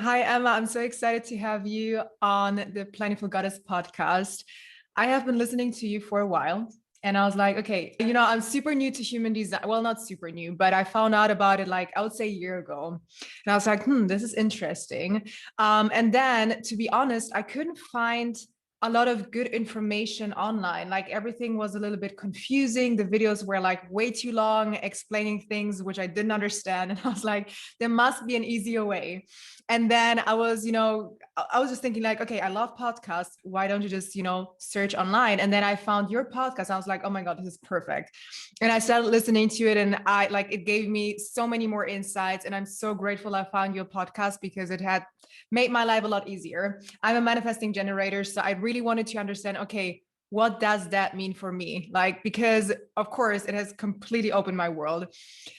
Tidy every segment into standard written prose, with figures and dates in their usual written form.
Hi, Emma. I'm so excited to have you on the Plantiful Goddess Podcast. I have been listening to you for a while, and I was like, okay, I'm super new to human design. Well, not super new, but I found out about it like I would say a year ago. And I was like, this is interesting. And then to be honest, I couldn't find a lot of good information online. Like everything was a little bit confusing. The videos were like way too long, explaining things which I didn't understand. And I was like, there must be an easier way. And then I was just thinking like, okay, I love podcasts. Why don't you just, search online? And then I found your podcast. I was like, oh my God, this is perfect. And I started listening to it, and it gave me so many more insights. And I'm so grateful I found your podcast because it had made my life a lot easier. I'm a manifesting generator. So I really wanted to understand, okay, what does that mean for me? Like, because of course it has completely opened my world.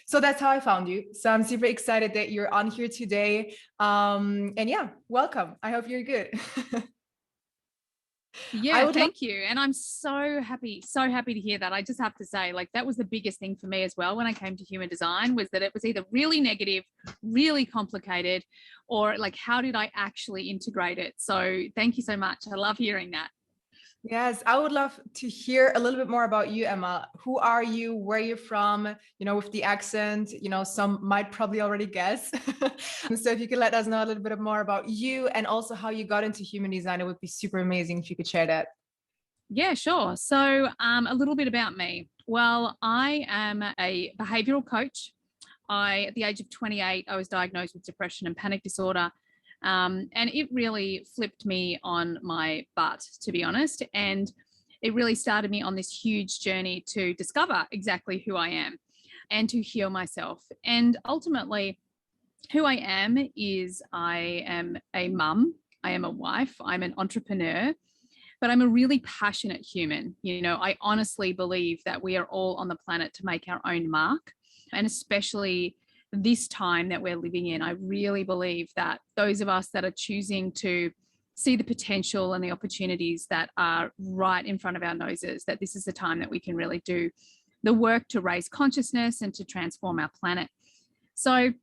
So that's how I found you. So I'm super excited that you're on here today. And yeah, welcome. I hope you're good. Yeah, thank you. And I'm so happy to hear that. I just have to say, like, that was the biggest thing for me as well when I came to human design, was that it was either really negative, really complicated, or like, how did I actually integrate it? So thank you so much. I love hearing that. Yes, I would love to hear a little bit more about you, Emma. Who are you? Where are you from? With the accent, some might probably already guess. So if you could let us know a little bit more about you and also how you got into human design, it would be super amazing if you could share that. Yeah, sure. So a little bit about me. Well, I am a behavioral coach. At the age of 28, I was diagnosed with depression and panic disorder. And it really flipped me on my butt, to be honest. And it really started me on this huge journey to discover exactly who I am and to heal myself. And ultimately, who I am is I am a mum, I am a wife, I'm an entrepreneur, but I'm a really passionate human. I honestly believe that we are all on the planet to make our own mark. And especially this time that we're living in, I really believe that those of us that are choosing to see the potential and the opportunities that are right in front of our noses, that this is the time that we can really do the work to raise consciousness and to transform our planet. So,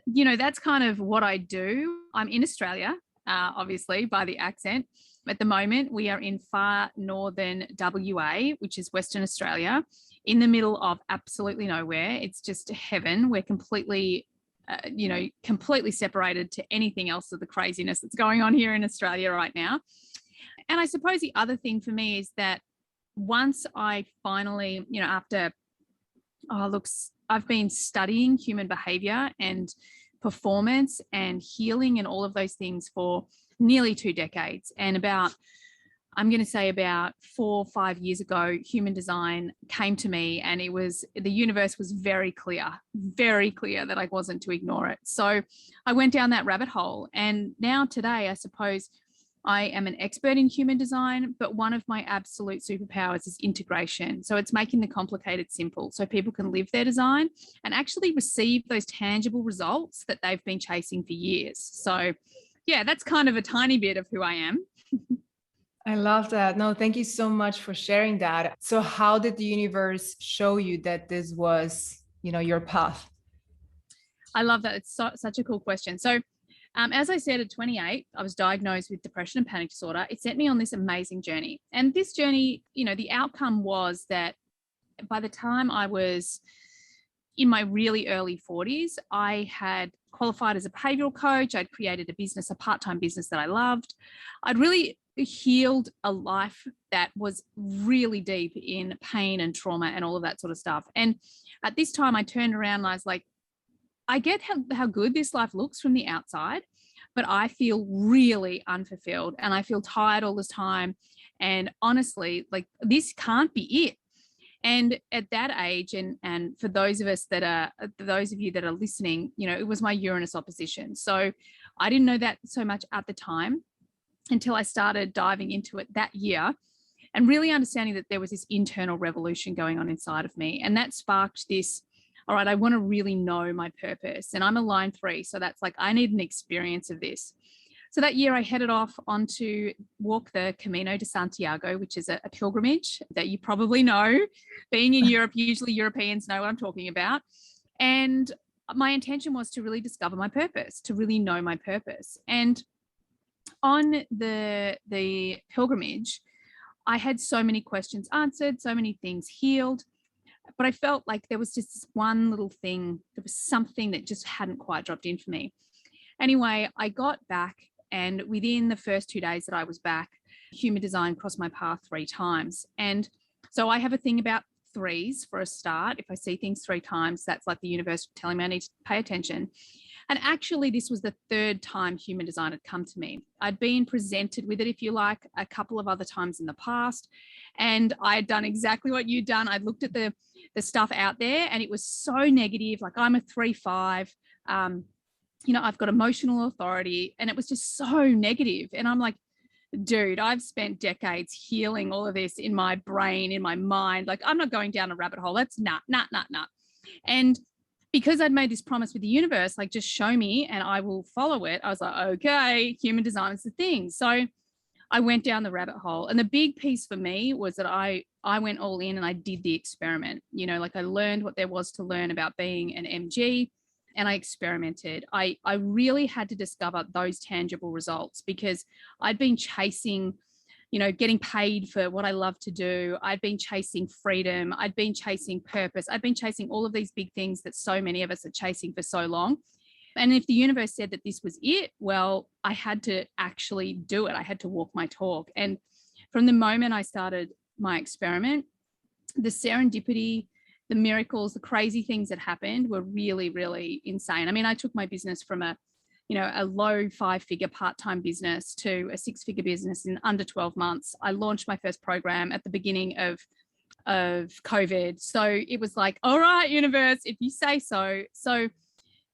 that's kind of what I do. I'm in Australia, obviously, by the accent. At the moment, we are in far northern WA, which is Western Australia, in the middle of absolutely nowhere. It's just heaven. We're completely separated to anything else of the craziness that's going on here in Australia right now. And I suppose the other thing for me is that once I finally, I've been studying human behavior and performance and healing and all of those things for nearly 2 decades. And about 4 or 5 years ago, human design came to me, and the universe was very clear that I wasn't to ignore it. So I went down that rabbit hole. And now today, I suppose I am an expert in human design, but one of my absolute superpowers is integration. So it's making the complicated simple so people can live their design and actually receive those tangible results that they've been chasing for years. So yeah, that's kind of a tiny bit of who I am. I love that. No, thank you so much for sharing that. So how did the universe show you that this was, your path? I love that. It's such a cool question. So as I said, at 28, I was diagnosed with depression and panic disorder. It sent me on this amazing journey. And this journey, the outcome was that by the time I was in my really early 40s, I had qualified as a behavioral coach. I'd created a part-time business that I loved. I'd really healed a life that was really deep in pain and trauma and all of that sort of stuff. And at this time, I turned around and I was like, I get how good this life looks from the outside, but I feel really unfulfilled and I feel tired all the time. And honestly, like, this can't be it. And at that age, and for those of you that are listening, it was my Uranus opposition. So I didn't know that so much at the time until I started diving into it that year and really understanding that there was this internal revolution going on inside of me. And that sparked this, all right, I want to really know my purpose. And I'm a line 3. So that's like, I need an experience of this. So that year I headed off on to walk the Camino de Santiago, which is a pilgrimage that you probably know. Being in Europe, usually Europeans know what I'm talking about. And my intention was to really discover my purpose, to really know my purpose. And on the pilgrimage, I had so many questions answered, so many things healed, but I felt like there was just this one little thing, there was something that just hadn't quite dropped in for me. Anyway, I got back, and within the first 2 days that I was back, human design crossed my path 3 times. And so I have a thing about threes for a start. If I see things 3 times, that's like the universe telling me I need to pay attention. And actually, this was the 3rd time human design had come to me. I'd been presented with it, if you like, a couple of other times in the past. And I had done exactly what you'd done. I'd looked at the stuff out there, and it was so negative. Like, I'm a 3/5. I've got emotional authority, and it was just so negative. And I'm like, dude, I've spent decades healing all of this in my brain, in my mind. Like, I'm not going down a rabbit hole. That's nah. And because I'd made this promise with the universe, like, just show me and I will follow it, I was like, okay, human design is the thing. So I went down the rabbit hole. And the big piece for me was that I went all in and I did the experiment. Like, I learned what there was to learn about being an MG, and I experimented. I really had to discover those tangible results, because I'd been chasing, getting paid for what I love to do. I'd been chasing freedom. I'd been chasing purpose. I'd been chasing all of these big things that so many of us are chasing for so long. And if the universe said that this was it, well, I had to actually do it. I had to walk my talk. And from the moment I started my experiment, the serendipity, the miracles, the crazy things that happened were really, really insane. I mean, I took my business from a low 5-figure part-time business to a 6-figure business in under 12 months. I launched my first program at the beginning of COVID. So it was like, all right, universe, if you say so. So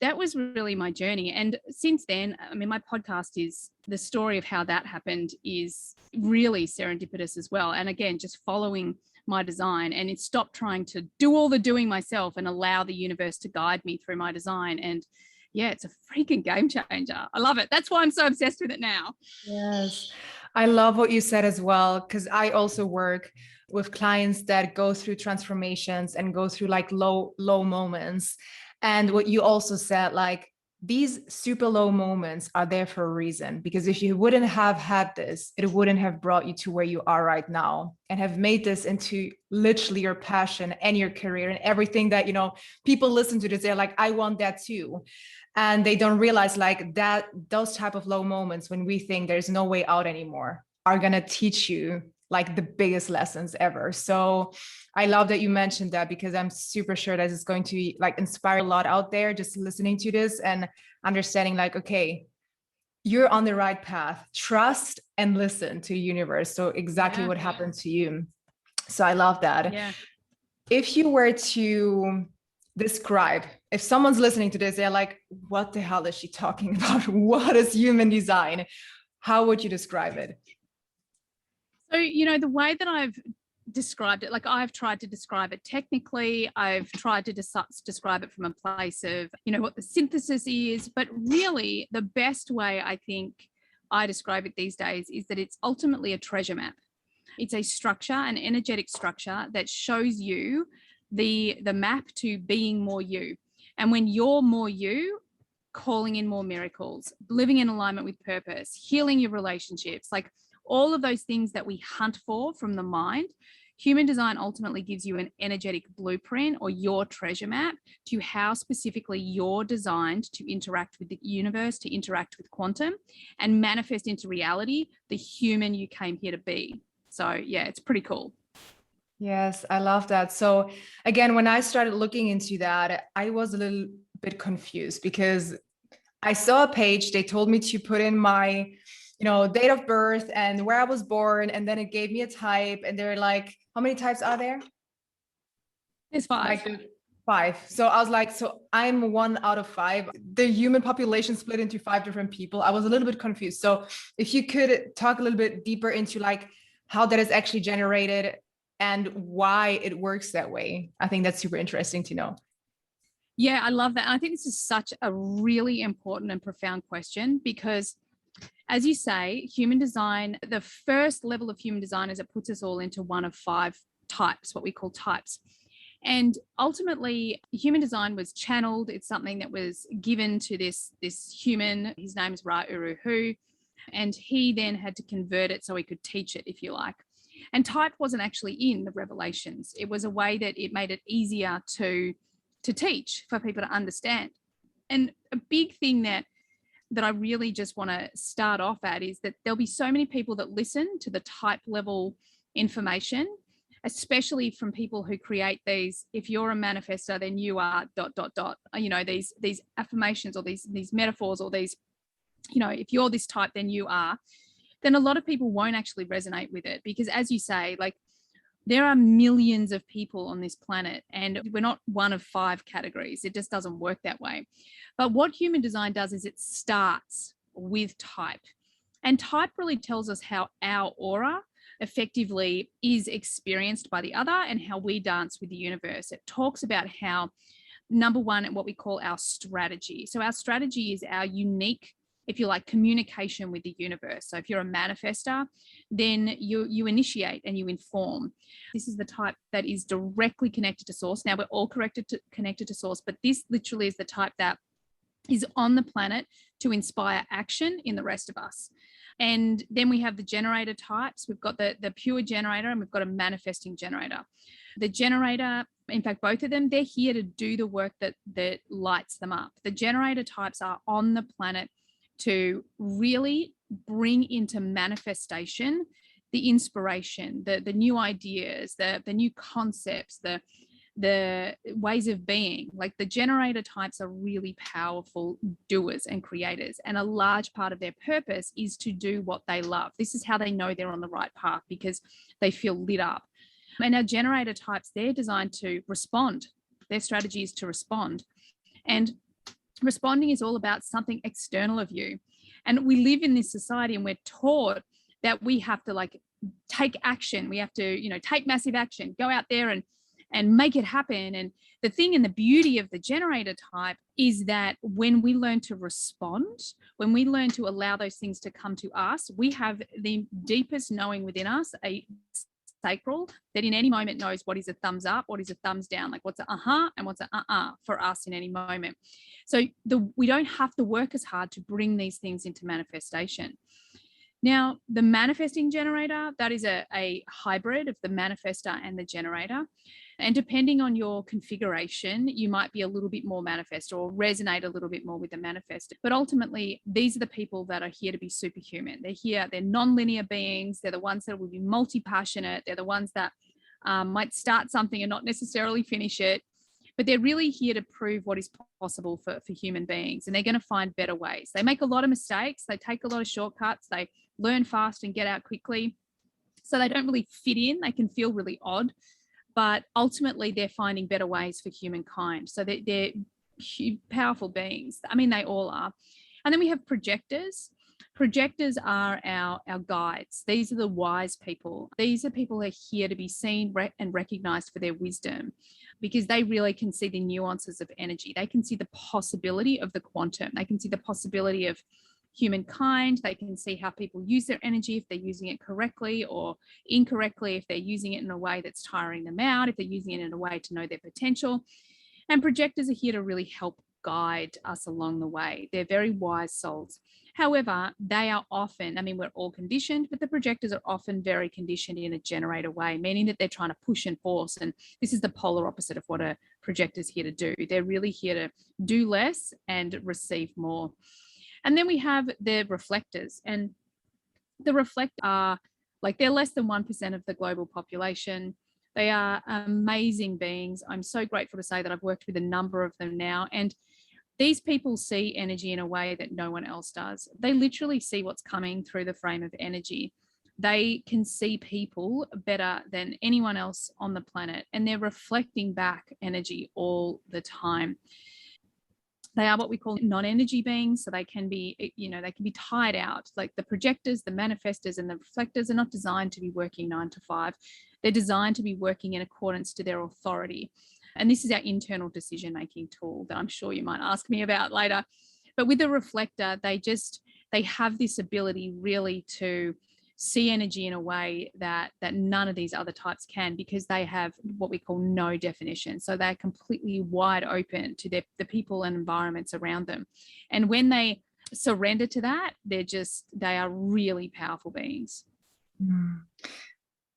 that was really my journey. And since then, I mean, my podcast is the story of how that happened is really serendipitous as well. And again, just following my design, and it stopped trying to do all the doing myself and allow the universe to guide me through my design. And yeah, it's a freaking game changer. I love it. That's why I'm so obsessed with it now. Yes. I love what you said as well, because I also work with clients that go through transformations and go through like low moments. And what you also said, like, these super low moments are there for a reason, because if you wouldn't have had this, it wouldn't have brought you to where you are right now and have made this into literally your passion and your career and everything that, people listen to this. They're like, I want that too. And they don't realize like that those type of low moments when we think there's no way out anymore are going to teach you like the biggest lessons ever. So I love that you mentioned that, because I'm super sure that it's going to like inspire a lot out there just listening to this and understanding like, okay, you're on the right path. Trust and listen to the universe. So exactly what happened to you. So I love that. Yeah. If you were to describe, if someone's listening to this, they're like, what the hell is she talking about? What is human design? How would you describe it? So, the way that I've described it, like, I've tried to describe it technically, I've tried to describe it from a place of, what the synthesis is, but really the best way I think I describe it these days is that it's ultimately a treasure map. It's a structure, an energetic structure that shows you the map to being more you. And when you're more you, calling in more miracles, living in alignment with purpose, healing your relationships, like all of those things that we hunt for from the mind, human design ultimately gives you an energetic blueprint or your treasure map to how specifically you're designed to interact with the universe, to interact with quantum and manifest into reality the human you came here to be. So yeah, it's pretty cool. Yes, I love that. So again, when I started looking into that, I was a little bit confused because I saw a page, they told me to put in my date of birth and where I was born. And then it gave me a type and they're like, how many types are there? There's 5. Like 5. So I was like, so I'm 1 out of 5. The human population split into 5 different people. I was a little bit confused. So if you could talk a little bit deeper into like how that is actually generated and why it works that way. I think that's super interesting to know. Yeah, I love that. And I think this is such a really important and profound question because, as you say, human design, the first level of human design is it puts us all into one of 5 types, what we call types. And ultimately, human design was channeled. It's something that was given to this human. His name is Ra Uru Hu. And he then had to convert it so he could teach it, if you like. And type wasn't actually in the revelations. It was a way that it made it easier to teach, for people to understand. And a big thing that I really just want to start off at is that there'll be so many people that listen to the type level information, especially from people who create these, if you're a manifestor, then you are ... these affirmations, or these metaphors, or these, if you're this type, then you are. Then a lot of people won't actually resonate with it, because, as you say, like, there are millions of people on this planet, and we're not one of 5 categories. It just doesn't work that way. But what human design does is it starts with type. And type really tells us how our aura effectively is experienced by the other, and how we dance with the universe. It talks about how, number one, what we call our strategy. So our strategy is our unique, if you like, communication with the universe. So if you're a manifestor, then you initiate and you inform. This is the type that is directly connected to source. Now, we're all connected to source, but this literally is the type that is on the planet to inspire action in the rest of us. And then we have the generator types. We've got the pure generator, and we've got a manifesting generator. The generator, in fact, both of them, they're here to do the work that lights them up. The generator types are on the planet to really bring into manifestation the inspiration, the new ideas, the new concepts, the ways of being. Like, the generator types are really powerful doers and creators, and a large part of their purpose is to do what they love. This is how they know they're on the right path, because they feel lit up. And our generator types, they're designed to respond. Their strategy is to respond. And responding is all about something external of you. And we live in this society, and we're taught that we have to, like, take action. We have to, take massive action, go out there and make it happen. And the thing and the beauty of the generator type is that when we learn to respond, when we learn to allow those things to come to us, we have the deepest knowing within us, a sacral, that in any moment knows what is a thumbs up, what is a thumbs down, like what's a and what's a for us in any moment. So we don't have to work as hard to bring these things into manifestation. Now, the manifesting generator, that is a hybrid of the manifestor and the generator. And depending on your configuration, you might be a little bit more manifestor or resonate a little bit more with the manifestor. But ultimately, these are the people that are here to be superhuman. They're non-linear beings. They're the ones that will be multi-passionate. They're the ones that might start something and not necessarily finish it. But they're really here to prove what is possible for human beings. And they're going to find better ways. They make a lot of mistakes. They take a lot of shortcuts. They learn fast and get out quickly. So they don't really fit in. They can feel really odd. But ultimately, they're finding better ways for humankind. So they're powerful beings. I mean, they all are. And then we have projectors. Projectors are our guides. These are the wise people. These are people who are here to be seen and recognized for their wisdom, because they really can see the nuances of energy. They can see the possibility of the quantum. They can see the possibility of humankind. They can see how people use their energy, if they're using it correctly or incorrectly, if they're using it in a way that's tiring them out, if they're using it in a way to know their potential. And projectors are here to really help guide us along the way. They're very wise souls. However, they are often, we're all conditioned, but the projectors are often very conditioned in a generator way, meaning that they're trying to push and force. And this is the polar opposite of what a projector's here to do. They're really here to do less and receive more. And then we have the reflectors, and the reflectors are they're less than 1% of the global population. They are amazing beings. I'm so grateful to say that I've worked with a number of them now. And these people see energy in a way that no one else does. They literally see what's coming through the frame of energy. They can see people better than anyone else on the planet, and they're reflecting back energy all the time. They are what we call non-energy beings, so they can be, they can be tired out. Like the projectors, the manifestors, and the reflectors are not designed to be working 9 to 5. They're designed to be working in accordance to their authority. And this is our internal decision-making tool that I'm sure you might ask me about later. But with the reflector, they have this ability really to see energy in a way that none of these other types can, because they have what we call no definition. So they're completely wide open to the people and environments around them. And when they surrender to that, they are really powerful beings.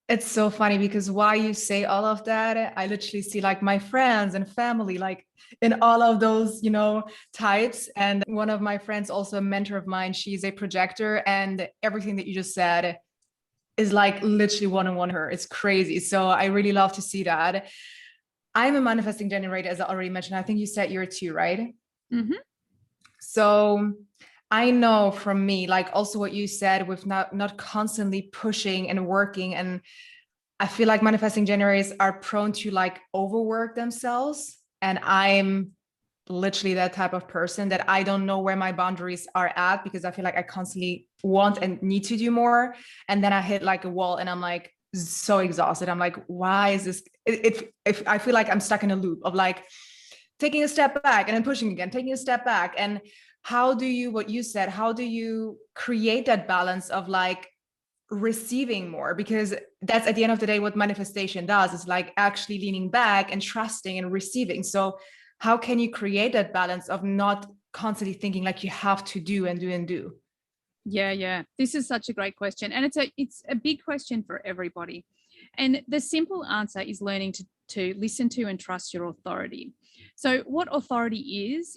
It's so funny because while you say all of that, I literally see like my friends and family, like in all of those, types. And one of my friends, also a mentor of mine, she's a projector, and everything that you just said is like literally one-on-one her. It's crazy. So I really love to see that. I'm a manifesting generator, as I already mentioned. I think you said you're two, right? Mm-hmm. So I know from me, like also what you said with not constantly pushing and working. And I feel like manifesting generators are prone to like overwork themselves. And I'm literally that type of person that I don't know where my boundaries are at, because I feel like I constantly want and need to do more. And then I hit like a wall and I'm like so exhausted. I'm like, why is this? If I feel like I'm stuck in a loop of like taking a step back and then pushing again, taking a step back. And how do you, what you said, how do you create that balance of like receiving more? Because that's at the end of the day what manifestation does, is like actually leaning back and trusting and receiving. So how can you create that balance of not constantly thinking like you have to do and do and do? Yeah. This is such a great question. And it's a big question for everybody. And the simple answer is learning to listen to and trust your authority. So what authority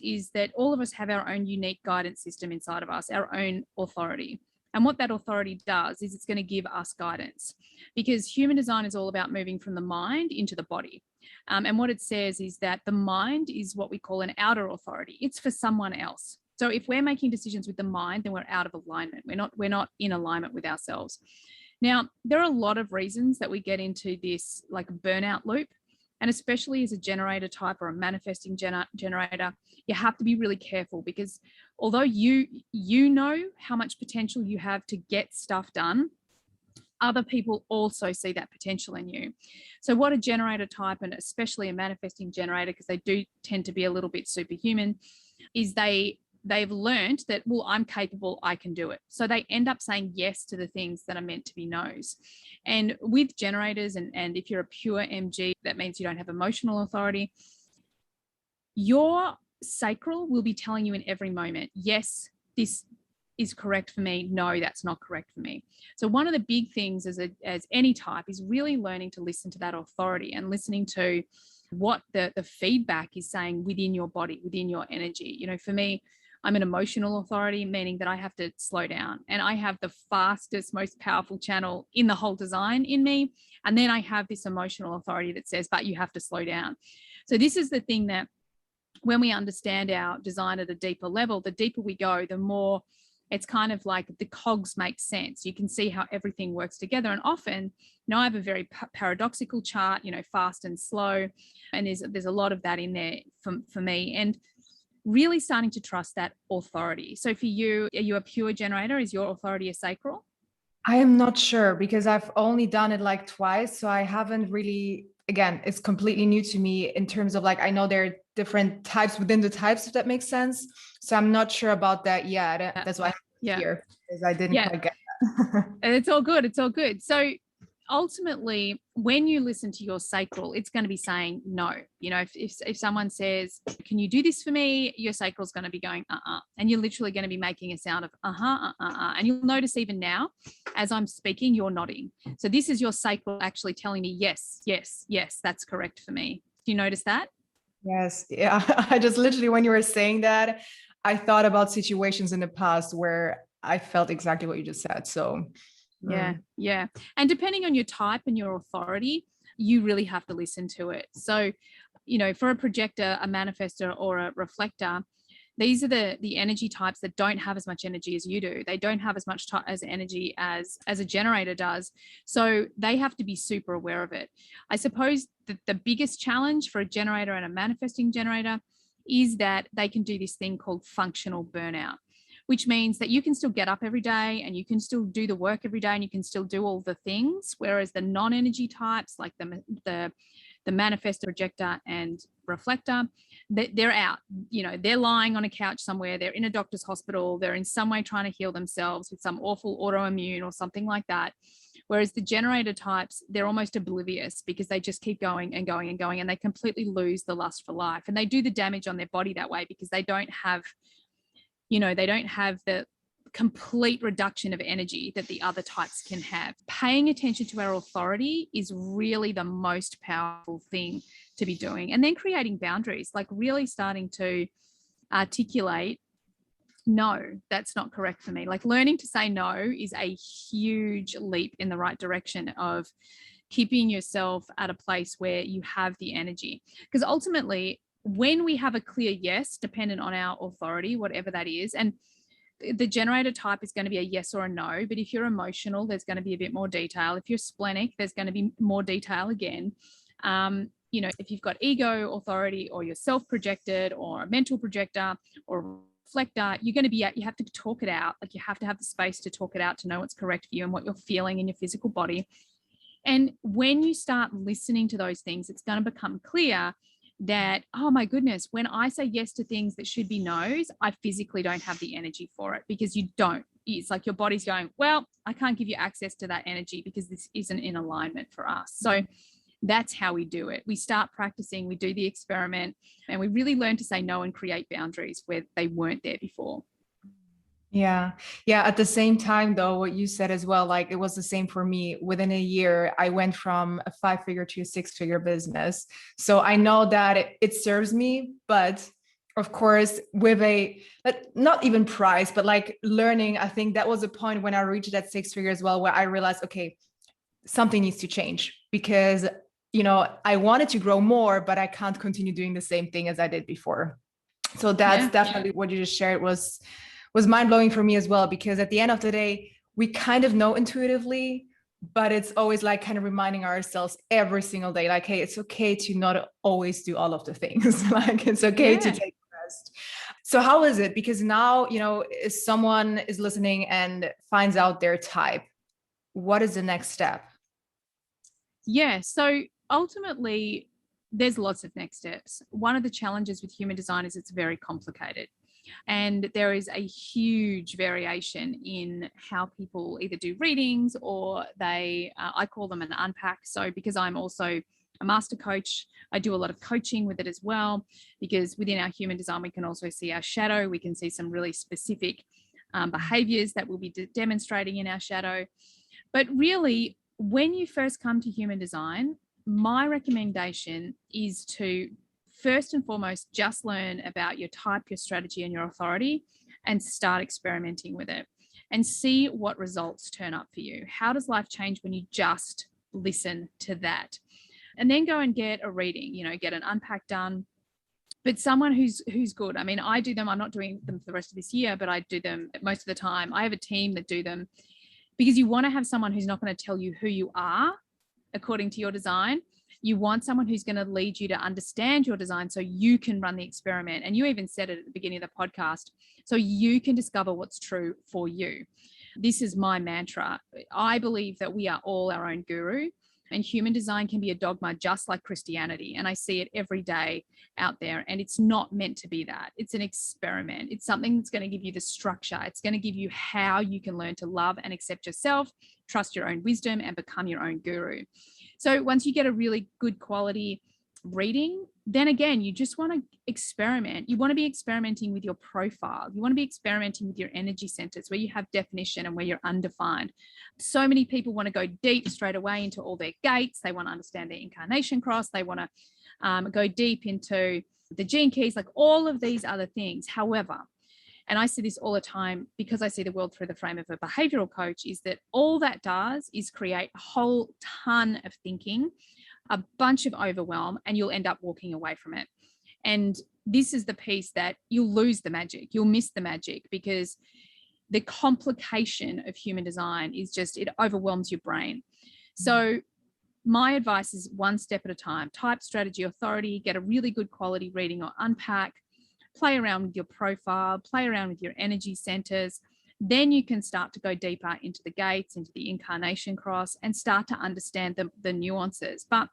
is that all of us have our own unique guidance system inside of us, our own authority. And what that authority does is it's going to give us guidance, because human design is all about moving from the mind into the body. And what it says is that the mind is what we call an outer authority. It's for someone else. So if we're making decisions with the mind, then we're out of alignment. We're not in alignment with ourselves. Now, there are a lot of reasons that we get into this like burnout loop. And especially as a generator type or a manifesting generator, you have to be really careful, because although you know how much potential you have to get stuff done, other people also see that potential in you. So what a generator type, and especially a manifesting generator, because they do tend to be a little bit superhuman, is they've learned that, well, I'm capable, I can do it. So they end up saying yes to the things that are meant to be no's. And with generators, and if you're a pure MG, that means you don't have emotional authority. Your sacral will be telling you in every moment, yes, this is correct for me. No, that's not correct for me. So one of the big things as any type is really learning to listen to that authority and listening to what the feedback is saying within your body, within your energy. For me, I'm an emotional authority, meaning that I have to slow down, and I have the fastest, most powerful channel in the whole design in me. And then I have this emotional authority that says, but you have to slow down. So this is the thing that when we understand our design at a deeper level, the deeper we go, the more it's kind of like the cogs make sense. You can see how everything works together. And often, I have a very paradoxical chart, fast and slow. And there's a lot of that in there for me. And really starting to trust that authority. So for you, are you a pure generator? Is your authority a sacral? I am not sure, because I've only done it like twice. So I haven't really, again, it's completely new to me in terms of like, I know there are different types within the types, if that makes sense. So I'm not sure about that yet. That's why I'm here, because I didn't quite get that. It's all good. It's all good. So ultimately, when you listen to your sacral, it's going to be saying no. If someone says, can you do this for me? Your sacral is going to be going, and you're literally going to be making a sound of and you'll notice even now, as I'm speaking, you're nodding. So this is your sacral actually telling me, yes, that's correct for me. Do you notice that? Yes. Yeah. I just literally, when you were saying that, I thought about situations in the past where I felt exactly what you just said. So yeah. And depending on your type and your authority, you really have to listen to it. So, for a projector, a manifestor, or a reflector, these are the energy types that don't have as much energy as you do. They don't have as much as energy as a generator does. So they have to be super aware of it. I suppose that the biggest challenge for a generator and a manifesting generator is that they can do this thing called functional burnout, which means that you can still get up every day and you can still do the work every day and you can still do all the things. Whereas the non-energy types, like the the manifestor, projector, and reflector. They're out, they're lying on a couch somewhere, they're in a doctor's hospital, they're in some way trying to heal themselves with some awful autoimmune or something like that. Whereas the generator types, they're almost oblivious because they just keep going and going and going, and they completely lose the lust for life. And they do the damage on their body that way because they don't have the complete reduction of energy that the other types can have. Paying attention to our authority is really the most powerful thing to be doing. And then creating boundaries, like really starting to articulate, no, that's not correct for me. Like learning to say no is a huge leap in the right direction of keeping yourself at a place where you have the energy. Because ultimately, when we have a clear yes, dependent on our authority, whatever that is, and the generator type is going to be a yes or a no, but if you're emotional, there's going to be a bit more detail. If you're splenic, there's going to be more detail again. If you've got ego authority, or you're self-projected, or a mental projector, or reflector, you have to talk it out. Like you have to have the space to talk it out, to know what's correct for you and what you're feeling in your physical body. And when you start listening to those things, it's going to become clear that, oh my goodness, when I say yes to things that should be no's, I physically don't have the energy for it, because you don't. It's like your body's going, well, I can't give you access to that energy because this isn't in alignment for us. So that's how we do it. We start practicing, we do the experiment, and we really learn to say no and create boundaries where they weren't there before. Yeah. At the same time, though, what you said as well, like it was the same for me. Within a year, I went from a 5-figure to a 6-figure business. So I know that it serves me, but of course, with not even price, but like learning, I think that was a point when I reached that 6-figure as well, where I realized, okay, something needs to change, because, I wanted to grow more, but I can't continue doing the same thing as I did before. So that's definitely what you just shared was mind-blowing for me as well, because at the end of the day, we kind of know intuitively, but it's always like kind of reminding ourselves every single day, like, hey, it's okay to not always do all of the things. Like it's okay to take rest. So how is it? Because now, if someone is listening and finds out their type, what is the next step? Yeah. So ultimately, there's lots of next steps. One of the challenges with human design is it's very complicated. And there is a huge variation in how people either do readings or I call them an unpack. So because I'm also a master coach, I do a lot of coaching with it as well, because within our human design, we can also see our shadow. We can see some really specific behaviors that we'll be demonstrating in our shadow. But really, when you first come to human design, my recommendation is to first and foremost just learn about your type, your strategy, and your authority, and start experimenting with it and see what results turn up for you. How does life change when you just listen to that? And then go and get a reading, get an unpack done. But someone who's good. I mean, I do them. I'm not doing them for the rest of this year, but I do them most of the time. I have a team that do them, because you want to have someone who's not going to tell you who you are according to your design. You want someone who's going to lead you to understand your design so you can run the experiment. And you even said it at the beginning of the podcast, so you can discover what's true for you. This is my mantra. I believe that we are all our own guru, and human design can be a dogma just like Christianity. And I see it every day out there, and it's not meant to be that. It's an experiment. It's something that's going to give you the structure. It's going to give you how you can learn to love and accept yourself, trust your own wisdom, and become your own guru. So once you get a really good quality reading, then again, you just want to experiment. You want to be experimenting with your profile. You want to be experimenting with your energy centers, where you have definition and where you're undefined. So many people want to go deep straight away into all their gates. They want to understand their incarnation cross. They want to go deep into the gene keys, like all of these other things. However, and I see this all the time because I see the world through the frame of a behavioral coach, is that all that does is create a whole ton of thinking, a bunch of overwhelm, and you'll end up walking away from it. And this is the piece that you'll lose the magic. You'll miss the magic, because the complication of human design is just, it overwhelms your brain. So my advice is one step at a time. Type, strategy, authority, get a really good quality reading or unpack, play around with your profile, play around with your energy centers. Then you can start to go deeper into the gates, into the incarnation cross, and start to understand the nuances. But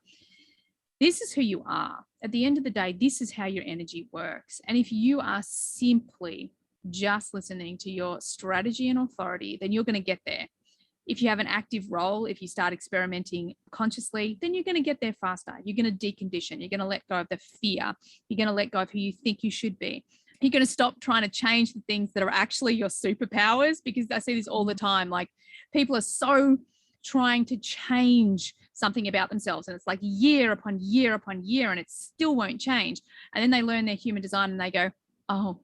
this is who you are. At the end of the day, this is how your energy works. And if you are simply just listening to your strategy and authority, then you're going to get there. If you have an active role, if you start experimenting consciously, then you're going to get there faster. You're going to decondition. You're going to let go of the fear. You're going to let go of who you think you should be. You're going to stop trying to change the things that are actually your superpowers, because I see this all the time. Like, people are so trying to change something about themselves, and it's like year upon year upon year, and it still won't change. And then they learn their human design and they go, oh,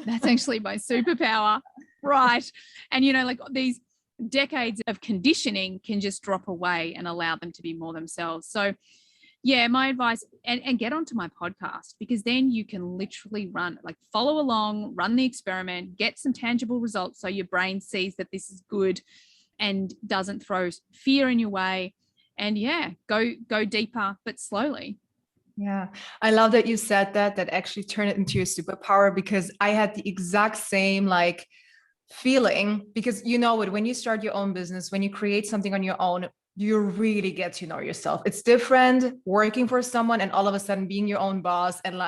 that's actually my superpower. Right. And, you know, like, these decades of conditioning can just drop away and allow them to be more themselves. So yeah, my advice, and get onto my podcast, because then you can literally follow along, run the experiment, get some tangible results, so your brain sees that this is good and doesn't throw fear in your way. And yeah, go deeper, but slowly. Yeah, I love that you said that actually turn it into your superpower, because I had the exact same feeling, because you know what, when you start your own business, when you create something on your own, you really get to know yourself. It's different working for someone and all of a sudden being your own boss and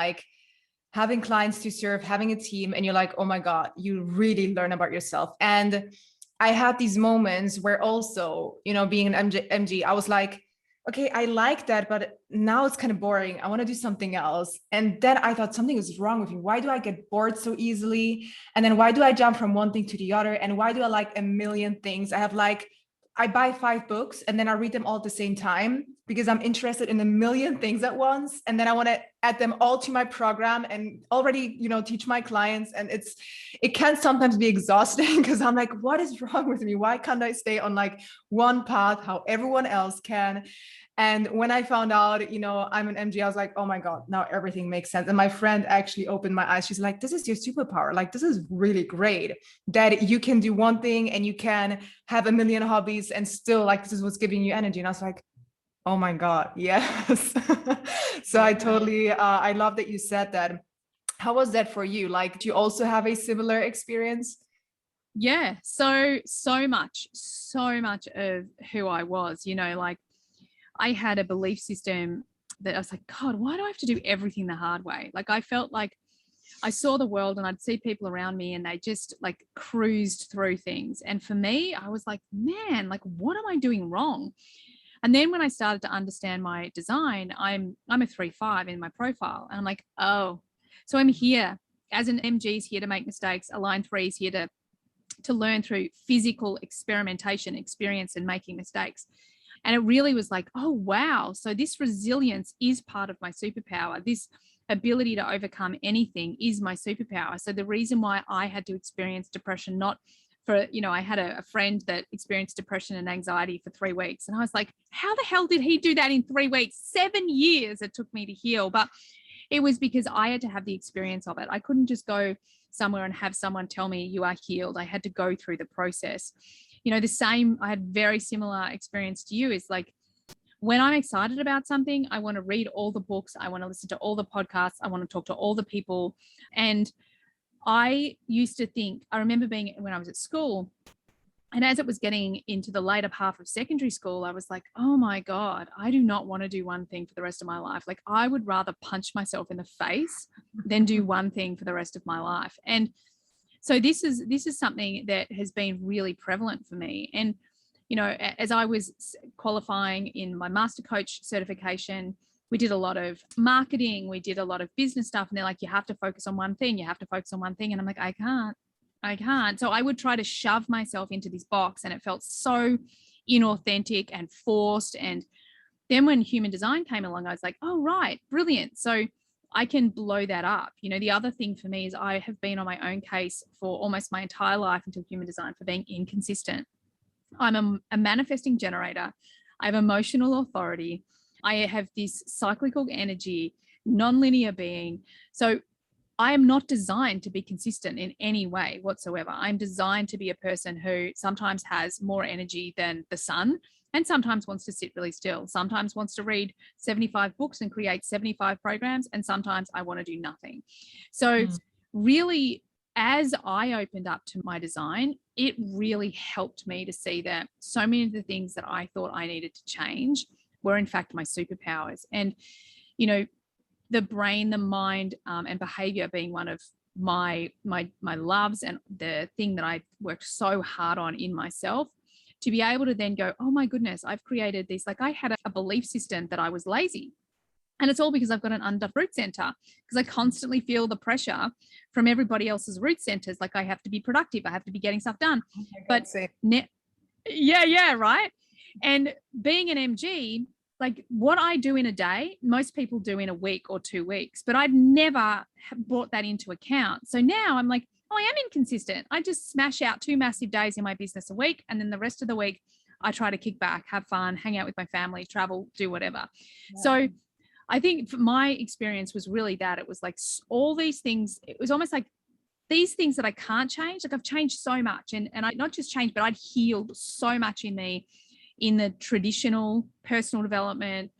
having clients to serve, having a team, and you're like, oh my God, you really learn about yourself. And I had these moments where also, you know, being an MG, I was like, okay, I like that, but now it's kind of boring. I want to do something else. And then I thought, something is wrong with me. Why do I get bored so easily? And then why do I jump from one thing to the other? And why do I like a million things? I buy 5 books and then I read them all at the same time, because I'm interested in a million things at once. And then I want to add them all to my program and already, you know, teach my clients. And it can sometimes be exhausting, because I'm like, what is wrong with me? Why can't I stay on one path, how everyone else can? And when I found out, you know, I'm an MG, I was like, oh my God, now everything makes sense. And my friend actually opened my eyes. She's like, this is your superpower. This is really great that you can do one thing and you can have a million hobbies and still this is what's giving you energy. And I was like, oh my God, yes. So I totally, I love that you said that. How was that for you? Do you also have a similar experience? Yeah. So much of who I was, you know, I had a belief system that I was like, God, why do I have to do everything the hard way? I felt like I saw the world and I'd see people around me and they just cruised through things. And for me, I was like, man, what am I doing wrong? And then when I started to understand my design, I'm a 3/5 in my profile. And I'm like, oh, so I'm here as an MG is here to make mistakes. A line 3 is here to learn through physical experimentation, experience, and making mistakes. And it really was like, oh, wow. So this resilience is part of my superpower. This ability to overcome anything is my superpower. So the reason why I had to experience depression, not for, you know, I had a friend that experienced depression and anxiety for 3 weeks. And I was like, how the hell did he do that in 3 weeks? 7 years it took me to heal. But it was because I had to have the experience of it. I couldn't just go somewhere and have someone tell me you are healed. I had to go through the process. You know, I had very similar experience to you. Is when I'm excited about something, I want to read all the books. I want to listen to all the podcasts. I want to talk to all the people. And I used to think, I remember being when I was at school, and as it was getting into the later half of secondary school, I was like, oh my God, I do not want to do one thing for the rest of my life. I would rather punch myself in the face than do one thing for the rest of my life. And so this is something that has been really prevalent for me. And, you know, as I was qualifying in my master coach certification, we did a lot of marketing, we did a lot of business stuff. And they're like, you have to focus on one thing. You have to focus on one thing. And I'm like, I can't. So I would try to shove myself into this box, and it felt so inauthentic and forced. And then when human design came along, I was like, oh, right, brilliant. So I can blow that up. You know, the other thing for me is I have been on my own case for almost my entire life until human design for being inconsistent. I'm a manifesting generator. I have emotional authority. I have this cyclical energy, non-linear being. So I am not designed to be consistent in any way whatsoever. I'm designed to be a person who sometimes has more energy than the sun, and sometimes wants to sit really still, sometimes wants to read 75 books and create 75 programs, and sometimes I want to do nothing. So really, as I opened up to my design, it really helped me to see that so many of the things that I thought I needed to change were in fact my superpowers. And, you know, the brain, the mind, and behavior being one of my loves, and the thing that I worked so hard on in myself, to be able to then go, oh my goodness, I've created this. Like I had a belief system that I was lazy. And it's all because I've got an undeveloped root center, because I constantly feel the pressure from everybody else's root centers. Like I have to be productive. I have to be getting stuff done. But yeah, right. And being an MG, like what I do in a day, most people do in a week or 2 weeks, but I'd never brought that into account. So now I'm like, oh, I am inconsistent. I just smash out 2 massive days in my business a week. And then the rest of the week, I try to kick back, have fun, hang out with my family, travel, do whatever. Yeah. So I think my experience was really that it was like all these things. It was almost like these things that I can't change. Like I've changed so much, and I not just changed, but I'd healed so much in me in the traditional personal development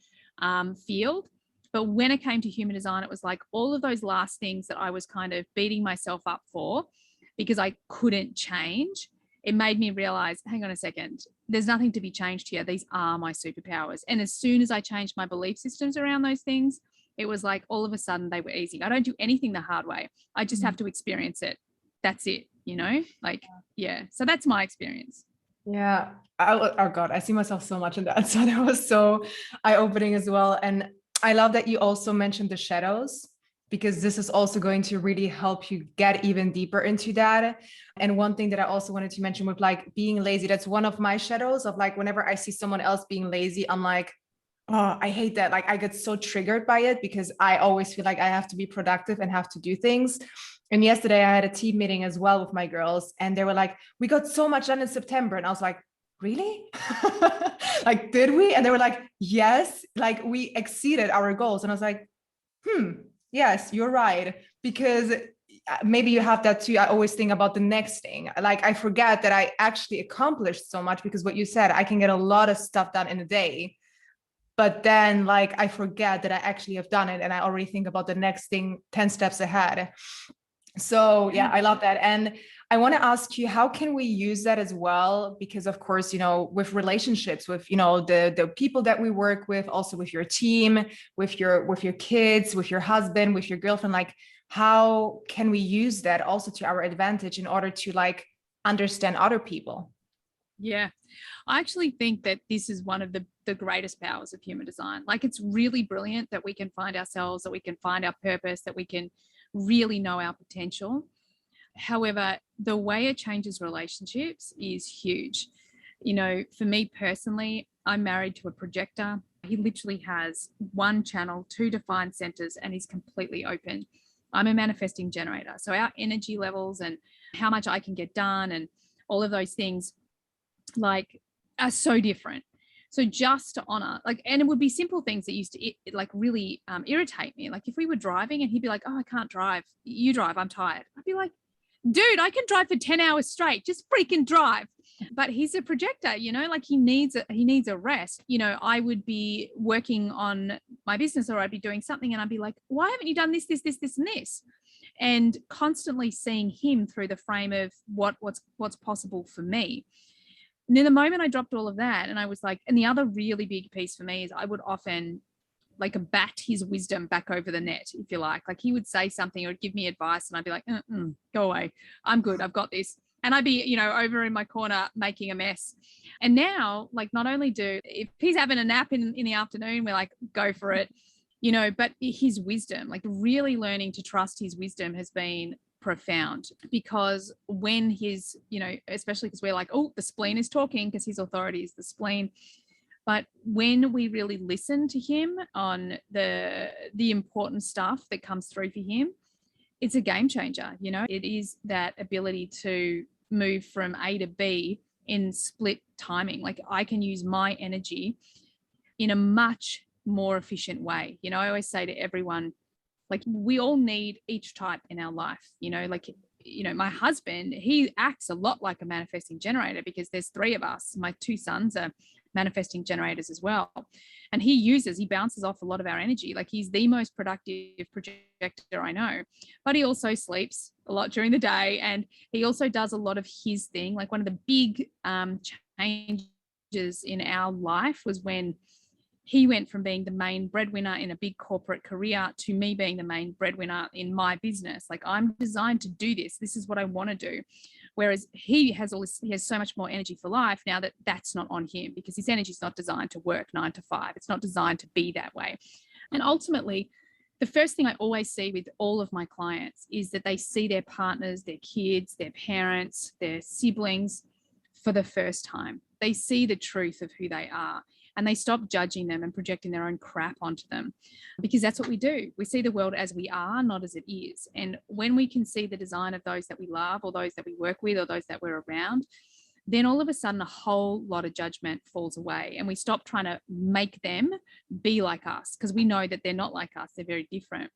field. But when it came to human design, it was like all of those last things that I was kind of beating myself up for because I couldn't change. It made me realize, hang on a second, there's nothing to be changed here. These are my superpowers. And as soon as I changed my belief systems around those things, it was like all of a sudden they were easy. I don't do anything the hard way. I just have to experience it. That's it, you know, like, yeah. So that's my experience. Yeah. Oh God, I see myself so much in that. So that was so eye-opening as well. And I love that you also mentioned the shadows, because this is also going to really help you get even deeper into that. And one thing that I also wanted to mention with like being lazy, that's one of my shadows of like, whenever I see someone else being lazy, I'm like, oh, I hate that. Like I get so triggered by it because I always feel like I have to be productive and have to do things. And yesterday I had a team meeting as well with my girls, and they were like, we got so much done in September. And I was like, really? Like, did we? And they were like, yes, like we exceeded our goals. And I was like, yes, you're right. Because maybe you have that too. I always think about the next thing. Like I forget that I actually accomplished so much, because what you said, I can get a lot of stuff done in a day. But then like, I forget that I actually have done it. And I already think about the next thing 10 steps ahead. So yeah, I love that. And I want to ask you, how can we use that as well? Because of course, you know, with relationships, with, you know, the people that we work with, also with your team, with your kids, with your husband, with your girlfriend, like how can we use that also to our advantage in order to like understand other people? Yeah, I actually think that this is one of the greatest powers of human design. Like it's really brilliant that we can find ourselves, that we can find our purpose, that we can really know our potential. However, the way it changes relationships is huge. You know, for me personally, I'm married to a projector. He literally has one channel, 2 defined centers, and he's completely open. I'm a manifesting generator. So our energy levels and how much I can get done and all of those things like are so different. So just to honor, like, and it would be simple things that used to like really irritate me. Like if we were driving and he'd be like, oh, I can't drive. You drive, I'm tired. I'd be like, dude, I can drive for 10 hours straight. Just freaking drive. But he's a projector, you know, like he needs a rest. You know, I would be working on my business, or I'd be doing something and I'd be like, why haven't you done this, and this? And constantly seeing him through the frame of what's possible for me. And then the moment I dropped all of that, and I was like, and the other really big piece for me is I would often like bat his wisdom back over the net, if you like. Like he would say something or give me advice and I'd be like, go away. I'm good. I've got this. And I'd be, you know, over in my corner making a mess. And now, like, not only if he's having a nap in the afternoon, we're like, go for it, you know, but his wisdom, like really learning to trust his wisdom has been profound, because when his, you know, especially because we're like, oh, the spleen is talking, because his authority is the spleen. But when we really listen to him on the important stuff that comes through for him, it's a game changer. You know, it is that ability to move from A to B in split timing. Like I can use my energy in a much more efficient way. You know, I always say to everyone, like we all need each type in our life, you know, like, you know, my husband, he acts a lot like a manifesting generator because there's 3 of us. My 2 sons are manifesting generators as well. And he bounces off a lot of our energy. Like he's the most productive projector I know, but he also sleeps a lot during the day. And he also does a lot of his thing. Like one of the big changes in our life was when he went from being the main breadwinner in a big corporate career to me being the main breadwinner in my business. Like, I'm designed to do this. This is what I want to do. Whereas he has so much more energy for life now that that's not on him, because his energy is not designed to work 9 to 5. It's not designed to be that way. And ultimately, the first thing I always see with all of my clients is that they see their partners, their kids, their parents, their siblings for the first time. They see the truth of who they are, and they stop judging them and projecting their own crap onto them, because that's what we do. We see the world as we are, not as it is. And when we can see the design of those that we love, or those that we work with, or those that we're around, then all of a sudden a whole lot of judgment falls away, and we stop trying to make them be like us, because we know that they're not like us. They're very different.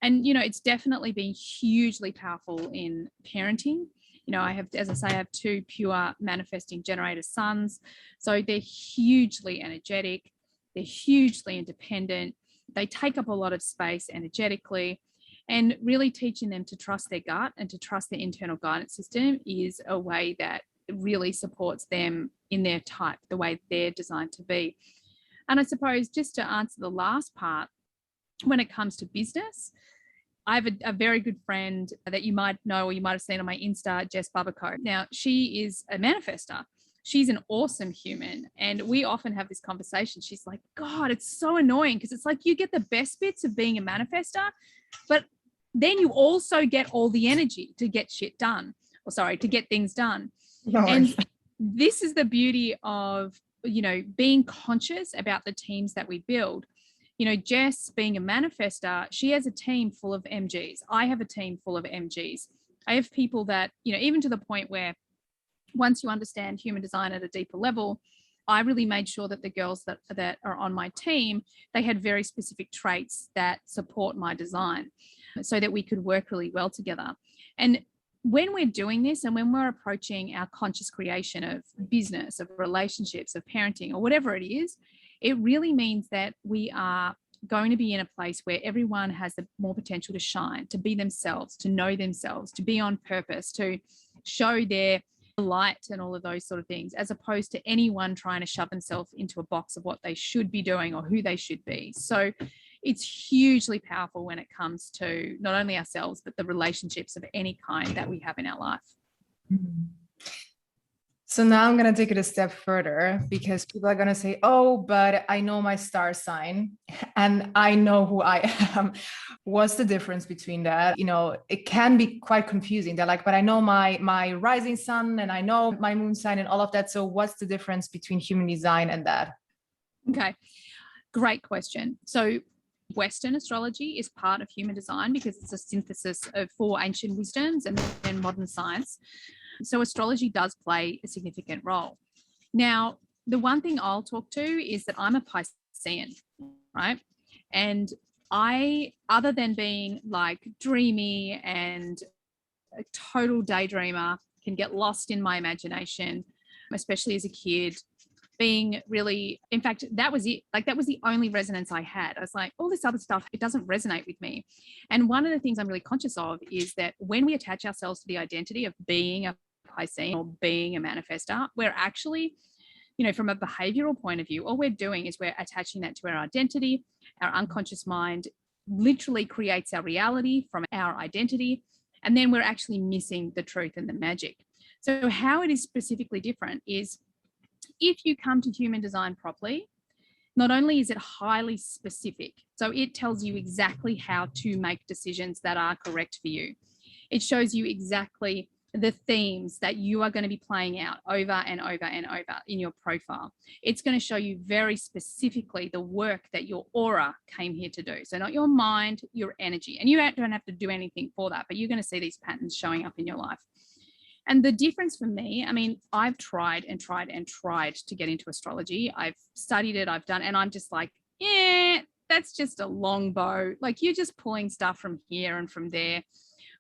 And, it's definitely been hugely powerful in parenting. I have, as I say, I have 2 pure manifesting generator sons. So they're hugely energetic. They're hugely independent. They take up a lot of space energetically, and really teaching them to trust their gut and to trust their internal guidance system is a way that really supports them in their type, the way they're designed to be. And I suppose, just to answer the last part, when it comes to business, I have a very good friend that you might know, or you might have seen on my Insta, Jess Babaco. Now, she is a manifester. She's an awesome human. And we often have this conversation. She's like, God, it's so annoying, because it's like you get the best bits of being a manifester, but then you also get all the energy to get shit done, to get things done. No. And this is the beauty of, being conscious about the teams that we build. Jess, being a manifester, she has a team full of MGs. I have a team full of MGs. I have people that, even to the point where once you understand human design at a deeper level, I really made sure that the girls that are on my team, they had very specific traits that support my design, so that we could work really well together. And when we're doing this, and when we're approaching our conscious creation of business, of relationships, of parenting, or whatever it is, it really means that we are going to be in a place where everyone has the more potential to shine, to be themselves, to know themselves, to be on purpose, to show their light and all of those sort of things, as opposed to anyone trying to shove themselves into a box of what they should be doing or who they should be. So it's hugely powerful when it comes to not only ourselves, but the relationships of any kind that we have in our life. Mm-hmm. So now I'm going to take it a step further, because people are going to say, oh, but I know my star sign and I know who I am. What's the difference between that? It can be quite confusing. They're like, but I know my rising sun and I know my moon sign and all of that. So what's the difference between human design and that? Okay, great question. So Western astrology is part of human design because it's a synthesis of 4 ancient wisdoms and then modern science. So astrology does play a significant role. Now, the one thing I'll talk to is that I'm a Piscean, right? And I, other than being like dreamy and a total daydreamer, can get lost in my imagination, especially as a kid, being really, in fact, that was it. Like, that was the only resonance I had. I was like, all this other stuff, it doesn't resonate with me. And one of the things I'm really conscious of is that when we attach ourselves to the identity of being a Piscean or being a manifester, we're actually, from a behavioral point of view, all we're doing is we're attaching that to our identity. Our unconscious mind literally creates our reality from our identity. And then we're actually missing the truth and the magic. So how it is specifically different is, if you come to human design properly, not only is it highly specific, so it tells you exactly how to make decisions that are correct for you. It shows you exactly the themes that you are going to be playing out over and over and over in your profile. It's going to show you very specifically the work that your aura came here to do. So not your mind, your energy. And you don't have to do anything for that, but you're going to see these patterns showing up in your life. And the difference for me, I mean, I've tried and tried and tried to get into astrology. I've studied it, I've done, and I'm just like, that's just a long bow. Like, you're just pulling stuff from here and from there.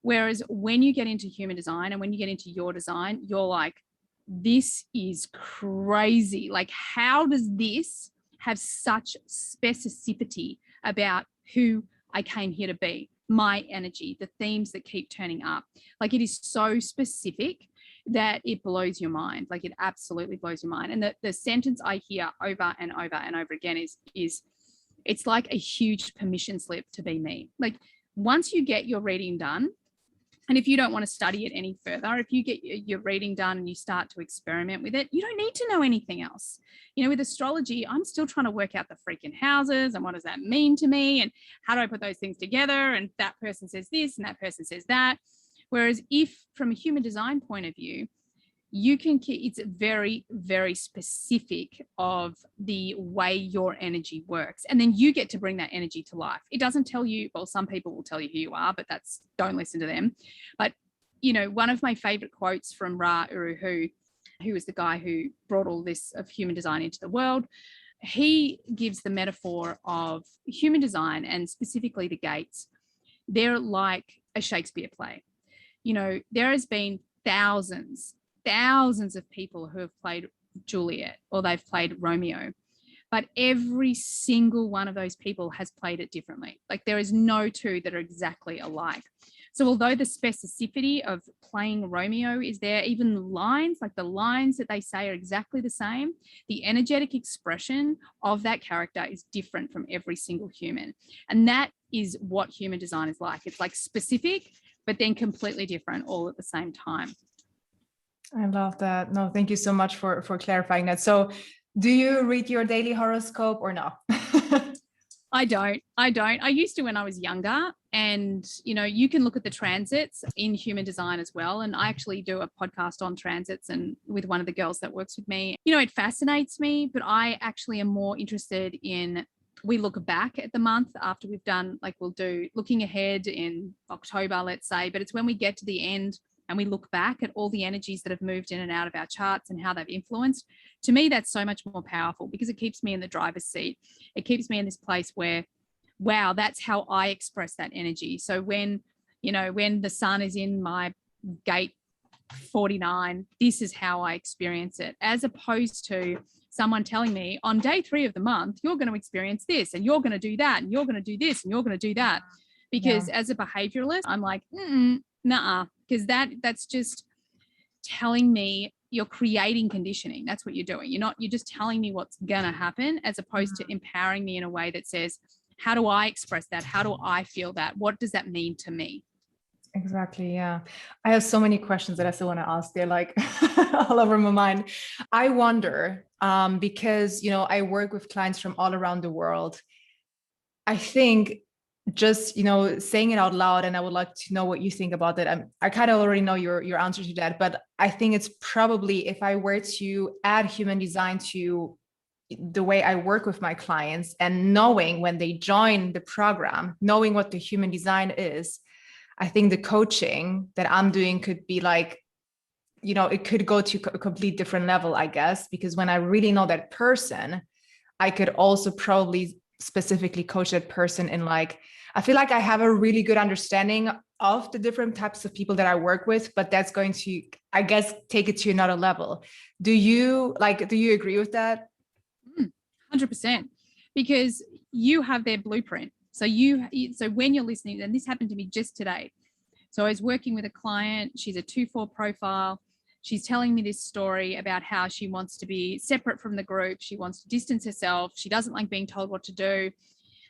Whereas when you get into human design and when you get into your design, you're like, this is crazy. Like, how does this have such specificity about who I came here to be? My energy, the themes that keep turning up. Like, it is so specific that it blows your mind. Like, it absolutely blows your mind. And the sentence I hear over and over and over again is it's like a huge permission slip to be me. Like, once you get your reading done, and if you don't want to study it any further, if you get your reading done and you start to experiment with it, you don't need to know anything else. With astrology, I'm still trying to work out the freaking houses and what does that mean to me and how do I put those things together, and that person says this and that person says that. Whereas if from a human design point of view, it's very, very specific of the way your energy works. And then you get to bring that energy to life. It doesn't tell you, well, some people will tell you who you are, but don't listen to them. But, one of my favorite quotes from Ra Uru Hu, who was the guy who brought all this of human design into the world, he gives the metaphor of human design, and specifically the gates. They're like a Shakespeare play. There has been thousands of people who have played Juliet, or they've played Romeo, but every single one of those people has played it differently. Like, there is no two that are exactly alike. So although the specificity of playing Romeo is there, even lines, like the lines that they say are exactly the same, the energetic expression of that character is different from every single human. And that is what human design is like. It's like specific, but then completely different all at the same time. I love that. No, thank you so much for clarifying that. So do you read your daily horoscope or no? I don't. I used to when I was younger, and, you can look at the transits in human design as well. And I actually do a podcast on transits and with one of the girls that works with me. It fascinates me, but I actually am more interested in, we look back at the month after we've done, like, we'll do looking ahead in October, let's say, but it's when we get to the end and we look back at all the energies that have moved in and out of our charts and how they've influenced. To me, that's so much more powerful because it keeps me in the driver's seat. It keeps me in this place where, wow, that's how I express that energy. So when the sun is in my gate 49, this is how I experience it, as opposed to someone telling me on day 3 of the month, you're going to experience this and you're going to do that and you're going to do this and you're going to do that. Because as a behavioralist, I'm like, nuh-uh, because that's just telling me you're creating conditioning. That's what you're doing. You're just telling me what's going to happen, as opposed to empowering me in a way that says, how do I express that? How do I feel that? What does that mean to me? Exactly. Yeah. I have so many questions that I still want to ask. They're like all over my mind. I wonder, because, I work with clients from all around the world. I think just, saying it out loud, and I would like to know what you think about that. I kind of already know your answer to that, but I think it's probably, if I were to add human design to the way I work with my clients, and knowing when they join the program, knowing what the human design is, I think the coaching that I'm doing could be like, it could go to a complete different level, I guess, because when I really know that person, I could also probably specifically coach that person in, like, I feel like I have a really good understanding of the different types of people that I work with, but that's going to, I guess, take it to another level. Do you agree with that? 100%, because you have their blueprint. So when you're listening, and this happened to me just today. So I was working with a client. She's a 2-4 profile. She's telling me this story about how she wants to be separate from the group. She wants to distance herself. She doesn't like being told what to do.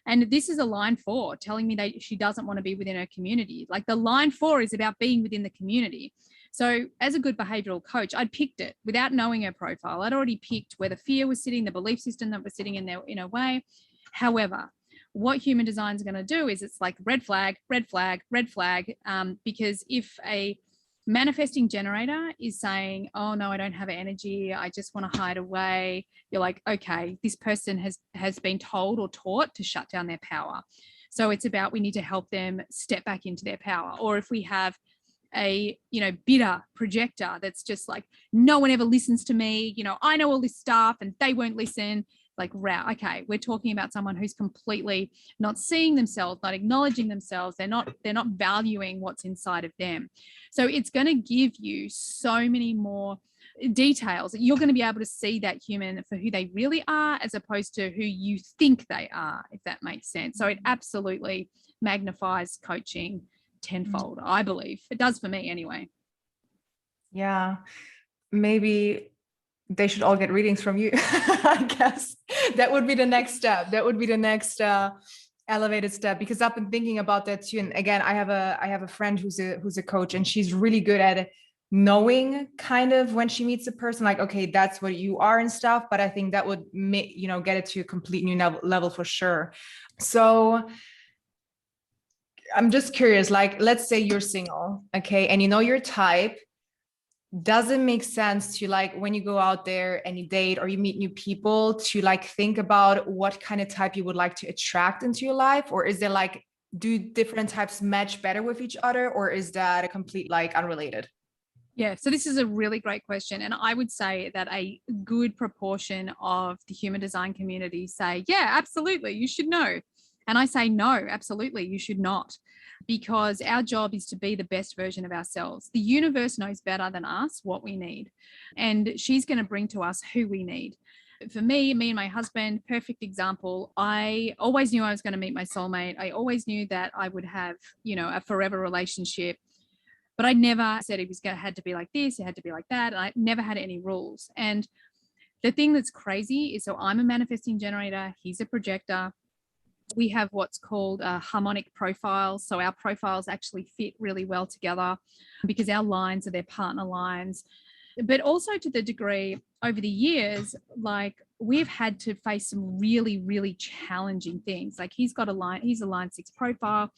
And this is a line 4 telling me that she doesn't want to be within her community. Like, the line 4 is about being within the community. So as a good behavioral coach, I'd picked it without knowing her profile. I'd already picked where the fear was sitting, the belief system that was sitting in there in a way. However, what human design is going to do is, it's like red flag, red flag, red flag. Because if a manifesting generator is saying, oh no, I don't have energy, I just want to hide away, you're like, okay, this person has been told or taught to shut down their power. So it's about, we need to help them step back into their power. Or if we have a bitter projector that's just like, no one ever listens to me, I know all this stuff and they won't listen. Like, wow, okay, we're talking about someone who's completely not seeing themselves, not acknowledging themselves. They're not valuing what's inside of them. So it's going to give you so many more details. You're going to be able to see that human for who they really are, as opposed to who you think they are, if that makes sense. So it absolutely magnifies coaching tenfold, I believe. It does for me anyway. Yeah. Maybe they should all get readings from you. I guess that would be the next step. That would be the next elevated step, because I've been thinking about that too. And again, I have a friend who's a coach, and she's really good at knowing kind of when she meets a person, like, okay, that's what you are and stuff. But I think that would make, get it to a complete new level for sure. So I'm just curious, like, let's say you're single, okay, and you know your type. Does it make sense to, like, when you go out there and you date or you meet new people, to like think about what kind of type you would like to attract into your life? Or is there like, do different types match better with each other, or is that a complete like unrelated? Yeah, so this is a really great question. And I would say that a good proportion of the human design community say, yeah, absolutely, you should know. And I say, no, absolutely, you should not. Because our job is to be the best version of ourselves. The universe knows better than us what we need. And she's going to bring to us who we need. For me and my husband, perfect example. I always knew I was going to meet my soulmate. I always knew that I would have, a forever relationship. But I never said it was going to had to be like this, it had to be like that. And I never had any rules. And the thing that's crazy is, so I'm a manifesting generator, he's a projector. We have what's called a harmonic profile. So our profiles actually fit really well together because our lines are their partner lines. But also to the degree over the years, like we've had to face some really, really challenging things. Like he's a line 6 profile.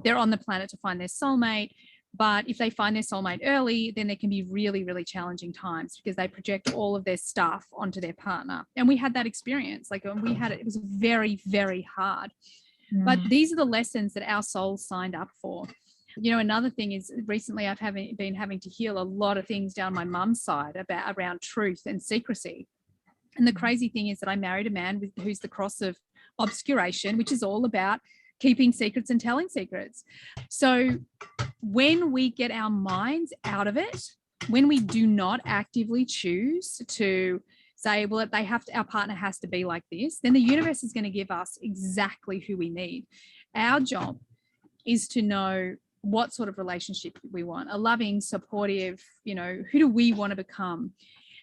They're on the planet to find their soulmate. But if they find their soulmate early, then there can be really, really challenging times because they project all of their stuff onto their partner. And we had that experience. Like when we had it, it was very, very hard. But these are the lessons that our souls signed up for. Another thing is recently I've been having to heal a lot of things down my mum's side around truth and secrecy. And the crazy thing is that I married a man who's the cross of obscuration, which is all about keeping secrets and telling secrets. So when we get our minds out of it, when we do not actively choose to say, well, our partner has to be like this, then the universe is going to give us exactly who we need. Our job is to know what sort of relationship we want, a loving, supportive, who do we want to become?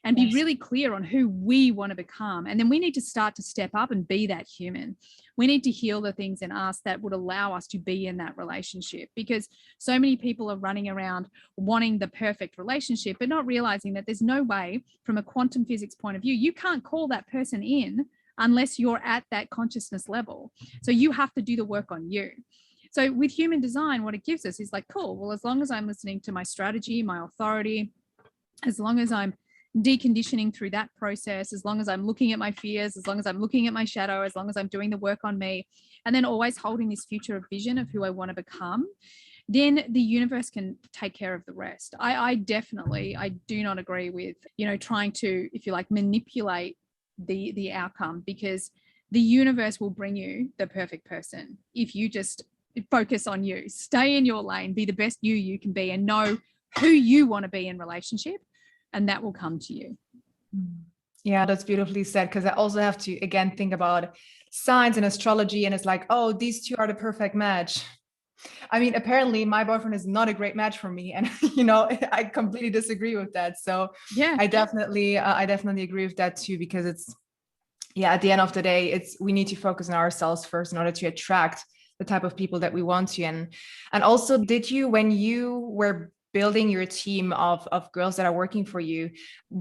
And be really clear on who we want to become. And then we need to start to step up and be that human. We need to heal the things in us that would allow us to be in that relationship, because so many people are running around wanting the perfect relationship, but not realizing that there's no way from a quantum physics point of view, you can't call that person in unless you're at that consciousness level. So you have to do the work on you. So with human design, what it gives us is like, cool, well, as long as I'm listening to my strategy, my authority, as long as I'm deconditioning through that process, as long as I'm looking at my fears, as long as I'm looking at my shadow, as long as I'm doing the work on me, and then always holding this future vision of who I want to become, then the universe can take care of the rest. I do not agree with, trying to, if you like, manipulate the outcome, because the universe will bring you the perfect person if you just focus on you, stay in your lane, be the best you can be, and know who you want to be in relationship. And that will come to you. Yeah, that's beautifully said. Because I also have to, again, think about signs and astrology. And it's like, oh, these two are the perfect match. I mean, apparently my boyfriend is not a great match for me. And, I completely disagree with that. So yeah, I definitely agree with that too, because at the end of the day, we need to focus on ourselves first in order to attract the type of people that we want to. And also, when you were building your team of girls that are working for you,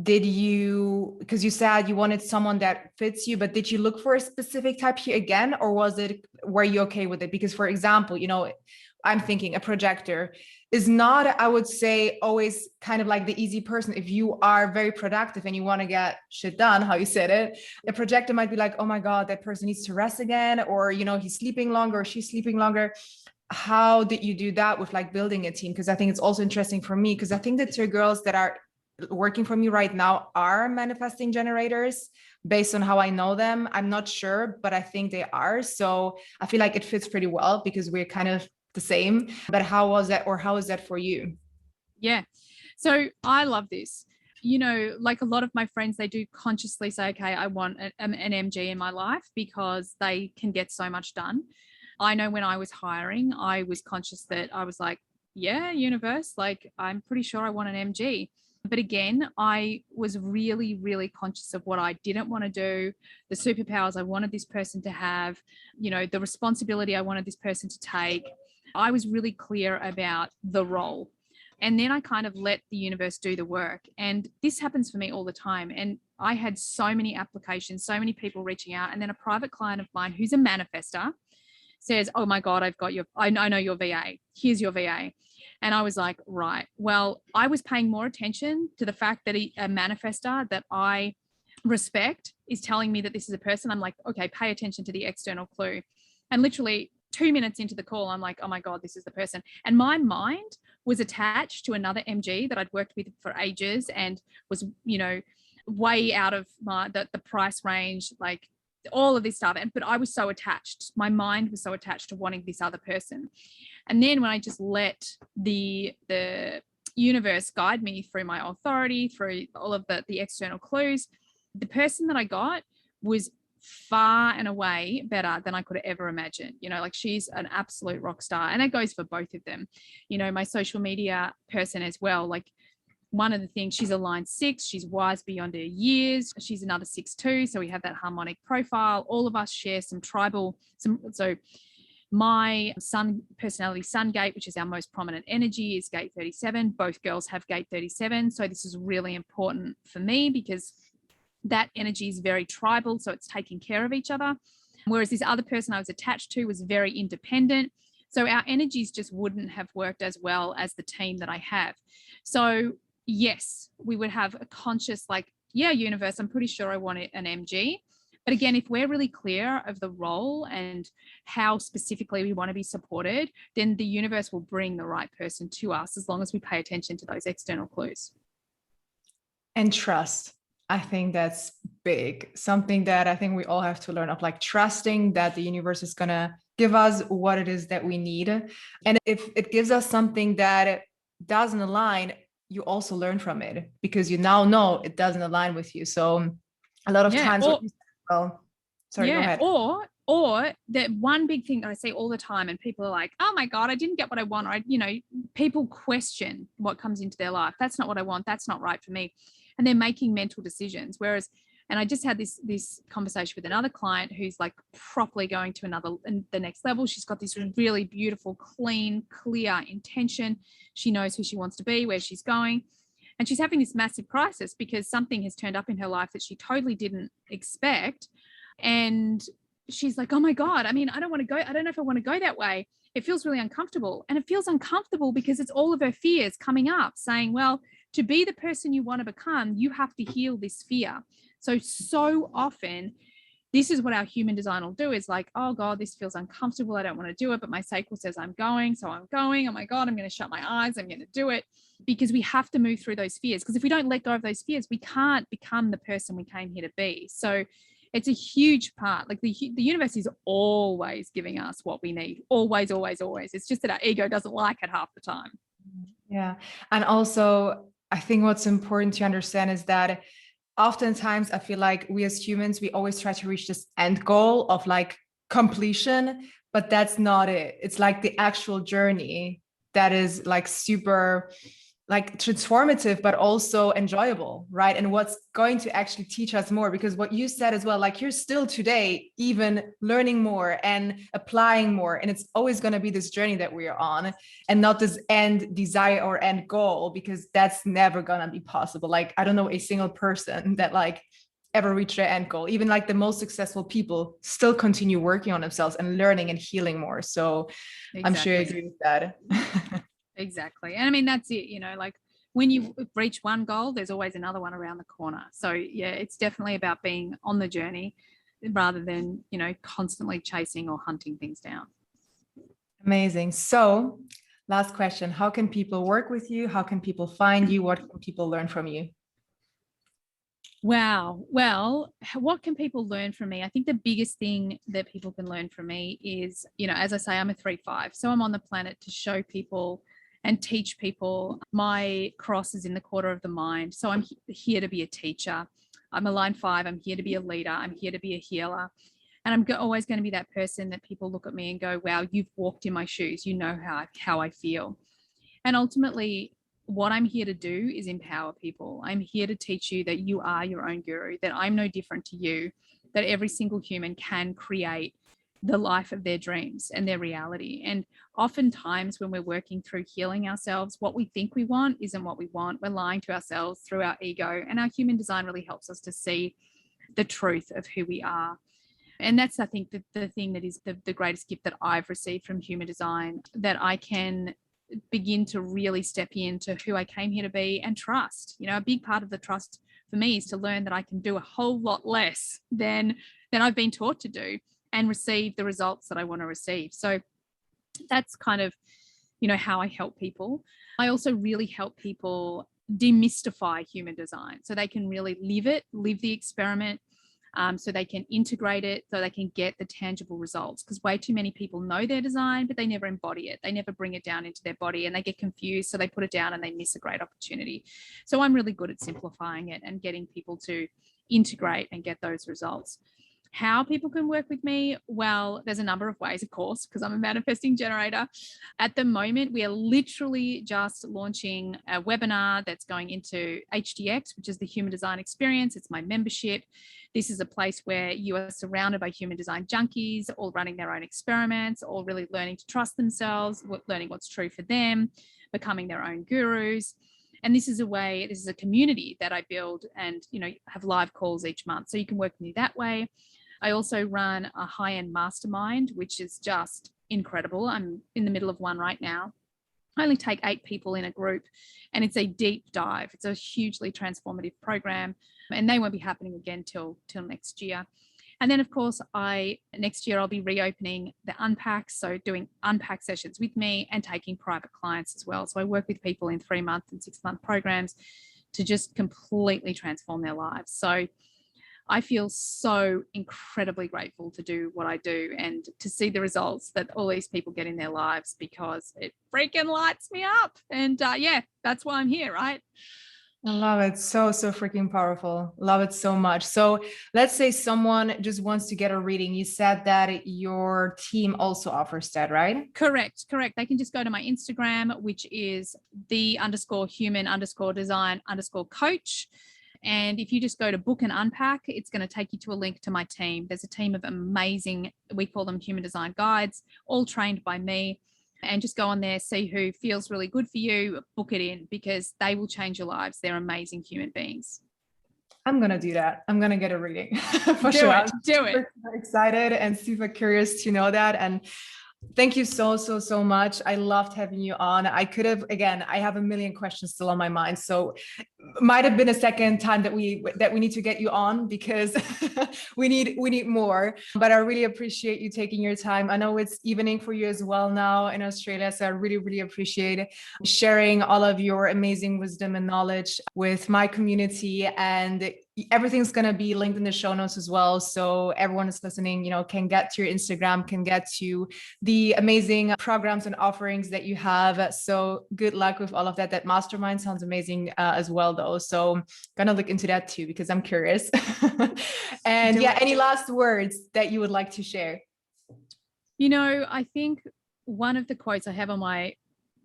because you said you wanted someone that fits you, but did you look for a specific type here again, or were you okay with it? Because, for example, I'm thinking a projector is not, I would say, always kind of like the easy person. If you are very productive and you want to get shit done, how you said it, a projector might be like, oh my God, that person needs to rest again, or, he's sleeping longer, or she's sleeping longer. How did you do that with like building a team? Because I think it's also interesting for me, because I think the two girls that are working for me right now are manifesting generators based on how I know them. I'm not sure, but I think they are. So I feel like it fits pretty well because we're kind of the same. But how is that for you? Yeah. So I love this. Like a lot of my friends, they do consciously say, okay, I want an MG in my life because they can get so much done. I know when I was hiring, I was conscious that I was like, yeah, universe, like I'm pretty sure I want an MG. But again, I was really, really conscious of what I didn't want to do, the superpowers I wanted this person to have, the responsibility I wanted this person to take. I was really clear about the role. And then I kind of let the universe do the work. And this happens for me all the time. And I had so many applications, so many people reaching out. And then a private client of mine who's a manifester says, oh my God, I know your VA. Here's your VA. And I was like, right. Well, I was paying more attention to the fact that a manifester that I respect is telling me that this is a person. I'm like, okay, pay attention to the external clue. And literally 2 minutes into the call, I'm like, oh my God, this is the person. And my mind was attached to another MG that I'd worked with for ages and was, way out of the price range, like all of this stuff. But I was so attached. My mind was so attached to wanting this other person. And then when I just let the universe guide me through my authority, through all of the external clues, the person that I got was far and away better than I could have ever imagined. Like she's an absolute rock star. And that goes for both of them. My social media person as well, like one of the things, she's a line 6, she's wise beyond her years. She's another 6 too. So we have that harmonic profile. All of us share so my sun gate, which is our most prominent energy, is gate 37. Both girls have gate 37. So this is really important for me because that energy is very tribal. So it's taking care of each other. Whereas this other person I was attached to was very independent. So our energies just wouldn't have worked as well as the team that I have. So yes, we would have a conscious universe, I'm pretty sure I want an MG. But again, if we're really clear of the role and how specifically we want to be supported, then the universe will bring the right person to us as long as we pay attention to those external clues. And trust. I think that's big. Something that I think we all have to learn of, like trusting that the universe is going to give us what it is that we need. And if it gives us something that doesn't align, you also learn from it because you now know it doesn't align with you. So a lot of times, go ahead. Or that one big thing that I say all the time, and people are like, oh my God, I didn't get what I want. Or, people question what comes into their life. That's not what I want. That's not right for me. And they're making mental decisions. And I just had this conversation with another client who's like properly going to the next level. She's got this really beautiful, clean, clear intention. She knows who she wants to be, where she's going. And she's having this massive crisis because something has turned up in her life that she totally didn't expect. And she's like, oh my God, I don't want to go. I don't know if I want to go that way. It feels really uncomfortable. And it feels uncomfortable because it's all of her fears coming up saying, well, to be the person you want to become, you have to heal this fear. So often, this is what our human design will do is like, oh God, this feels uncomfortable. I don't want to do it. But my sacral says I'm going. So I'm going. Oh my God, I'm going to shut my eyes. I'm going to do it because we have to move through those fears. Because if we don't let go of those fears, we can't become the person we came here to be. So it's a huge part. Like the universe is always giving us what we need. Always, always, always. It's just that our ego doesn't like it half the time. Yeah. And also, I think what's important to understand is that oftentimes I feel like we as humans, we always try to reach this end goal of like completion, but that's not it. It's like the actual journey that is like super like transformative, but also enjoyable, right? And what's going to actually teach us more, because what you said as well, like you're still today even learning more and applying more. And it's always going to be this journey that we are on and not this end desire or end goal, because that's never going to be possible. Like, I don't know a single person that like ever reached their end goal. Even like the most successful people still continue working on themselves and learning and healing more. So exactly. I'm sure you agree with that. Exactly. And that's it, like when you reach one goal, there's always another one around the corner. So yeah, it's definitely about being on the journey rather than, constantly chasing or hunting things down. Amazing. So last question, how can people work with you? How can people find you? What can people learn from you? Wow. Well, what can people learn from me? I think the biggest thing that people can learn from me is, as I say, I'm a 3/5. So I'm on the planet to show people and teach people. My cross is in the quarter of the mind. So I'm here to be a teacher. I'm a line 5. I'm here to be a leader. I'm here to be a healer. And I'm always going to be that person that people look at me and go, wow, you've walked in my shoes. You know how I feel. And ultimately, what I'm here to do is empower people. I'm here to teach you that you are your own guru, that I'm no different to you, that every single human can create the life of their dreams and their reality. And oftentimes when we're working through healing ourselves, what we think we want isn't what we want. We're lying to ourselves through our ego, and our human design really helps us to see the truth of who we are. And that's, I think, the thing that is the greatest gift that I've received from human design, that I can begin to really step into who I came here to be and trust. You know, a big part of the trust for me is to learn that I can do a whole lot less than I've been taught to do, and receive the results that I want to receive. So that's kind of, you know, how I help people. I also really help people demystify human design so they can really live the experiment, so they can integrate it, so they can get the tangible results. Because way too many people know their design, but they never embody it. They never bring it down into their body, and they get confused. So they put it down and they miss a great opportunity. So I'm really good at simplifying it and getting people to integrate and get those results. How people can work with me? Well, there's a number of ways, of course, because I'm a manifesting generator. At the moment, we are literally just launching a webinar that's going into HDX, which is the Human Design Experience. It's my membership. This is a place where you are surrounded by human design junkies, all running their own experiments, all really learning to trust themselves, learning what's true for them, becoming their own gurus. And this is a community that I build, and, you know, have live calls each month. So you can work with me that way. I also run a high-end mastermind, which is just incredible. I'm in the middle of one right now. I only take 8 people in a group, and it's a deep dive. It's a hugely transformative program, and they won't be happening again till next year. And then, of course, next year I'll be reopening the Unpack, so doing Unpack sessions with me and taking private clients as well. So I work with people in 3-month and 6-month programs to just completely transform their lives. So I feel so incredibly grateful to do what I do and to see the results that all these people get in their lives, because it freaking lights me up. And yeah, that's why I'm here, right? I love it. So freaking powerful. Love it so much. So let's say someone just wants to get a reading. You said that your team also offers that, right? Correct. They can just go to my Instagram, which is the_human_design_coach. And if you just go to book and unpack, it's going to take you to a link to my team. There's a team of amazing, we call them human design guides, all trained by me. And just go on there, see who feels really good for you, book it in, because they will change your lives. They're amazing human beings. I'm going to do that. I'm going to get a reading for sure. Do it. Super excited and super curious to know that. And thank you so much. I loved having you on. I have a million questions still on my mind. So might have been a second time that we need to get you on, because we need more. But I really appreciate you taking your time. I know it's evening for you as well now in Australia. So I really appreciate sharing all of your amazing wisdom and knowledge with my community. And everything's going to be linked in the show notes as well. So everyone is listening, can get to your Instagram, can get to the amazing programs and offerings that you have. So good luck with all of that. That mastermind sounds amazing as well, though. So I'm going to look into that too, because I'm curious. And any last words that you would like to share? I think one of the quotes I have on my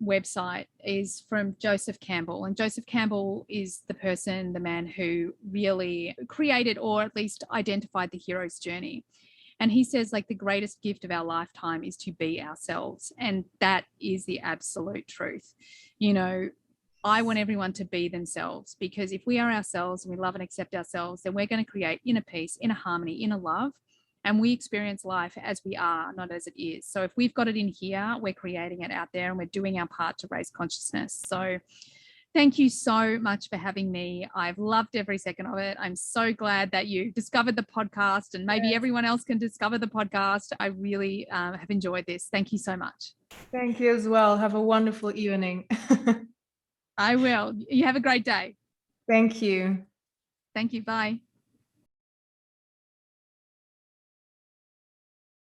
website is from Joseph Campbell, and Joseph Campbell is the man who really created, or at least identified, the hero's journey. And he says, like, the greatest gift of our lifetime is to be ourselves. And that is the absolute truth. I want everyone to be themselves, because if we are ourselves and we love and accept ourselves, then we're going to create inner peace, inner harmony, inner love. And we experience life as we are, not as it is. So if we've got it in here, we're creating it out there, and we're doing our part to raise consciousness. So thank you so much for having me. I've loved every second of it. I'm so glad that you discovered the podcast, and maybe everyone else can discover the podcast. I really have enjoyed this. Thank you so much. Thank you as well. Have a wonderful evening. I will. You have a great day. Thank you. Thank you. Bye.